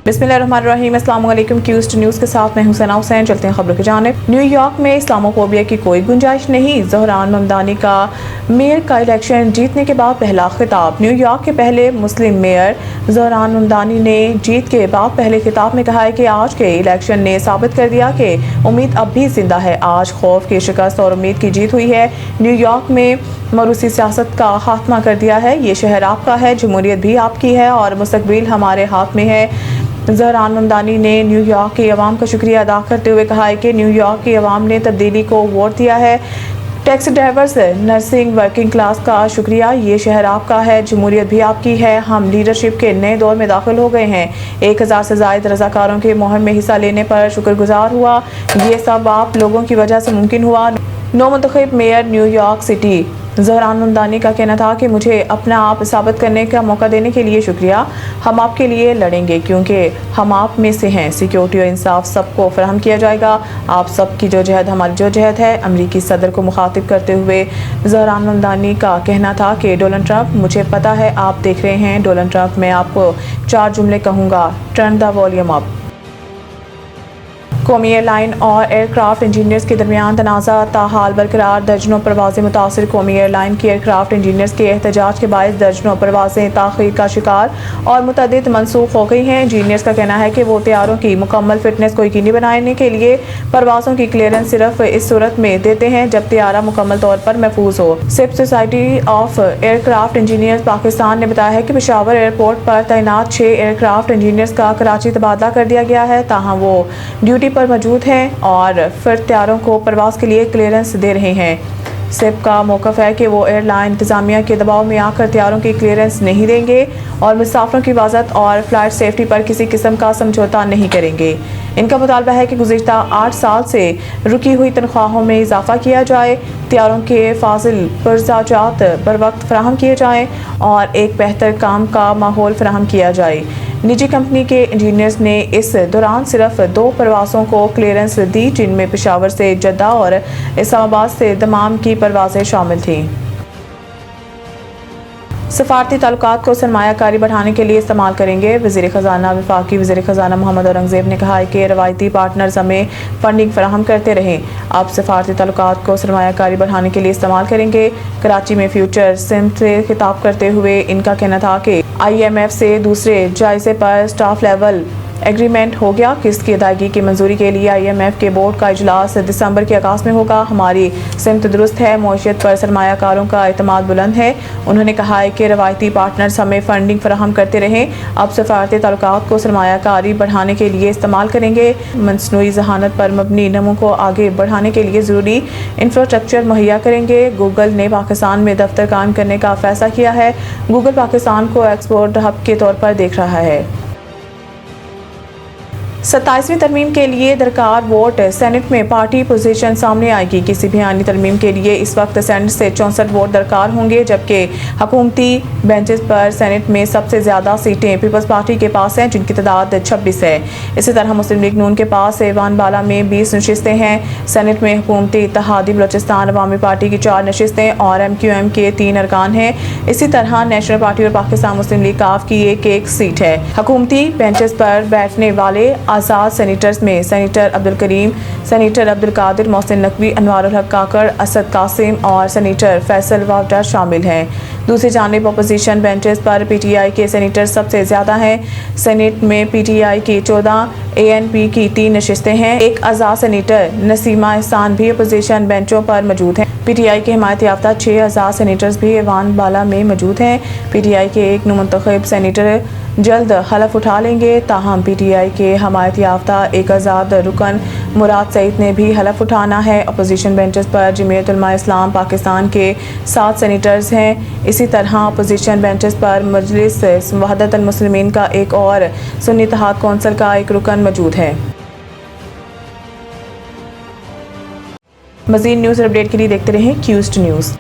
बिस्मिल्लाहिर्रहमानिर्रहीम। अस्सलाम वालेकुम। क्यूस्ट न्यूज़ के साथ मैं हुसैना हुसैन। चलते हैं खबरों की जानिब। न्यूयॉर्क में इस्लामोफोबिया की कोई गुंजाइश नहीं, ज़हरान ममदानी का मेयर का इलेक्शन जीतने के बाद पहला खिताब। न्यूयॉर्क के पहले मुस्लिम मेयर ज़हरान ममदानी ने जीत के बाद पहले खिताब में कहा है कि आज के इलेक्शन ने साबित कर दिया कि उम्मीद अब भी जिंदा है। आज खौफ की शिकस्त और उम्मीद की जीत हुई है। न्यूयॉर्क में मरूसी सियासत का खात्मा कर दिया है। ये शहर आपका है, जमहूरियत भी आपकी है और मुस्तकबिल हमारे हाथ में है। ज़हरान ममदानी ने न्यूयॉर्क की आवाम का शुक्रिया अदा करते हुए कहा है कि न्यूयॉर्क की आवाम ने तब्दीली को वोट दिया है। Taxi drivers, nursing, working class का शुक्रिया। ये शहर आपका है, जमहूरियत भी आपकी है। हम लीडरशिप के नए दौर में दाखिल हो गए हैं। 1000 से ज़ायद रज़ाकारों के मुहिम में हिस्सा लेने पर शुक्रगुजार हुआ। ये सब आप लोगों की वजह से मुमकिन हुआ। नौ मुंतखब मेयर न्यूयॉर्क सिटी ज़हरान ममदानी का कहना था कि मुझे अपना आप साबित करने का मौका देने के लिए शुक्रिया। हम आपके लिए लड़ेंगे क्योंकि हम आप में से हैं। सिक्योरिटी और इंसाफ सबको फराहम किया जाएगा। आप सबकी जहद हमारी जहद है। अमरीकी सदर को मुखातिब करते हुए ज़हरान ममदानी का कहना था कि डोनाल्ड ट्रंप, मुझे पता है आप देख रहे हैं डोनाल्ड ट्रंप, मैं आपको 4 जुमले कहूँगा, टर्न द वॉल्यूम अप। कौमी एयरलाइन और एयरक्राफ्ट इंजीनियर्स के दरमियान तनाज़ा ताहाल बरकरार। दर्जनों परवाज़ें मुतासिर। कौमी एयरलाइन की एयरक्राफ्ट इंजीनियर्स के एहतजाज के बायस दर्जनों परवाज़ें ताख़ीर का शिकार और मुतअद्दिद मनसूख हो गई हैं। इंजीनियर्स का कहना है कि वो तैयारों की मुकम्मल फिटनेस को यकीनी बनाने के लिए परवाज़ों की क्लियरेंस सिर्फ इस सूरत में देते हैं जब तैयारा मुकम्मल तौर पर महफूज हो। सिप society of aircraft engineers Pakistan ने बताया है कि पेशावर एयरपोर्ट पर तैनात 6 एयरक्राफ्ट इंजीनियर्स का कराची तबादला कर दिया गया है। ताहम वो ड्यूटी पर मौजूद हैं और फिर तैयारों को परवाज़ के लिए क्लियरेंस दे रहे हैं। सिप का मौक़िफ़ है कि वो एयरलाइन इंतज़ामिया के दबाव में आकर तैयारों की क्लियरेंस नहीं देंगे और मुसाफिरों की हिफाजत और फ्लाइट सेफ्टी पर किसी किस्म का समझौता नहीं करेंगे। इनका मुतालबा है कि गुज़िश्ता 8 साल से रुकी हुई तनख्वाहों में इजाफा किया जाए, तैयारों के फाजिल पुरज़ाजात बर वक्त फराहम किए जाएँ और एक बेहतर काम का माहौल फराहम किया जाए। निजी कंपनी के इंजीनियर्स ने इस दौरान सिर्फ 2 परवाज़ों को क्लियरेंस दी, जिनमें पेशावर से जद्दा और इस्लामाबाद से दमाम की परवाज़ें शामिल थीं। सफारती ताल्लुकात को सरमायाकारी बढ़ाने के लिए इस्तेमाल करेंगे। वज़ीर ख़ज़ाना वफाकी वज़ीर ख़ज़ाना मोहम्मद औरंगज़ेब ने कहा है कि रवायती पार्टनर्स हमें फंडिंग फराहम करते रहें, अब सफारती ताल्लुकात को सरमायाकारी बढ़ाने के लिए इस्तेमाल करेंगे। कराची में फ्यूचर सिम से खिताब करते हुए इनका कहना था कि IMF से दूसरे जायजे पर स्टाफ लेवल एग्रीमेंट हो गया। किस्त की अदायगी की मंजूरी के लिए IMF के बोर्ड का इजलास दिसंबर के आगाज़ में होगा। हमारी सिमत दुरुस्त है, मईशत पर सरमायाकारों का एतमाद बुलंद है। उन्होंने कहा है कि रवायती पार्टनर्स हमें फंडिंग फराहम करते रहें, अब सफारती ताल्लुकात को सरमायाकारी बढ़ाने के लिए इस्तेमाल करेंगे। मसनूई ज़हानत पर मबनी नमो को आगे बढ़ाने के लिए ज़रूरी इंफ्रास्ट्रक्चर मुहैया करेंगे। गूगल ने पाकिस्तान में दफ्तर कायम करने का फैसला किया है। गूगल पाकिस्तान को एक्सपोर्ट हब के तौर पर देख रहा है। 27वीं तरमीम के लिए दरकार वोट। सेनेट में पार्टी पोजीशन सामने आएगी। किसी भी आनी तरमीम के लिए इस वक्त सेनेट से 64 वोट दरकार होंगे, जबकि हुकूमती बेंचेस पर सेनेट में सबसे ज़्यादा सीटें पीपल्स पार्टी के पास हैं, जिनकी तादाद 26 है। इसी तरह मुस्लिम लीग नून के पास ऐवान बाला में 20 नशिस्तें हैं। सेनेट में हुकूमती इत्तेहादी बलोचिस्तान अवामी पार्टी की 4 नशिस्तें और MQM के 3 अरकान हैं। इसी तरह नेशनल पार्टी और पाकिस्तान मुस्लिम लीग काफ की एक सीट है। हुकूमती बेंचेस पर बैठने वाले आज़ाद सेनेटर्स में सेनेटर अब्दुल करीम, सेनेटर अब्दुल कादिर, मोहसिन नकवी, अनवारुल हक काकड़, असद कासिम और सेनेटर फैसल वावडर शामिल हैं। दूसरी जानिब अपोजिशन बेंचेस पर PTI के सेनेटर सबसे ज़्यादा हैं। सेनेट में PTI की 14, ANP की 3 नशिस्तें हैं। एक आज़ाद सेनेटर नसीमा एहसान भी अपोजिशन बेंचों पर मौजूद हैं। PTI के हिमायत याफ्ता 6 आज़ाद सेनेटर्स भी ऐवान बाला में मौजूद हैं। PTI के एक मुंतखब सेनेटर जल्द हलफ उठा लेंगे। ताहम PTI के हिमायत याफ्ता एक आज़ाद रुकन मुराद सईद ने भी हलफ उठाना है। अपोजिशन बेंचेस पर जमीयत उलमा इस्लाम पाकिस्तान के 7 सेनेटर्स हैं। इसी तरह अपोजिशन बेंचेस पर मजलिस वहदत अल मुस्लिमीन का एक और सुन्नी इत्तेहाद कौंसिल का एक रुकन मौजूद है। मज़ीद न्यूज़ अपडेट के लिए देखते रहें क्यूस्ट न्यूज़।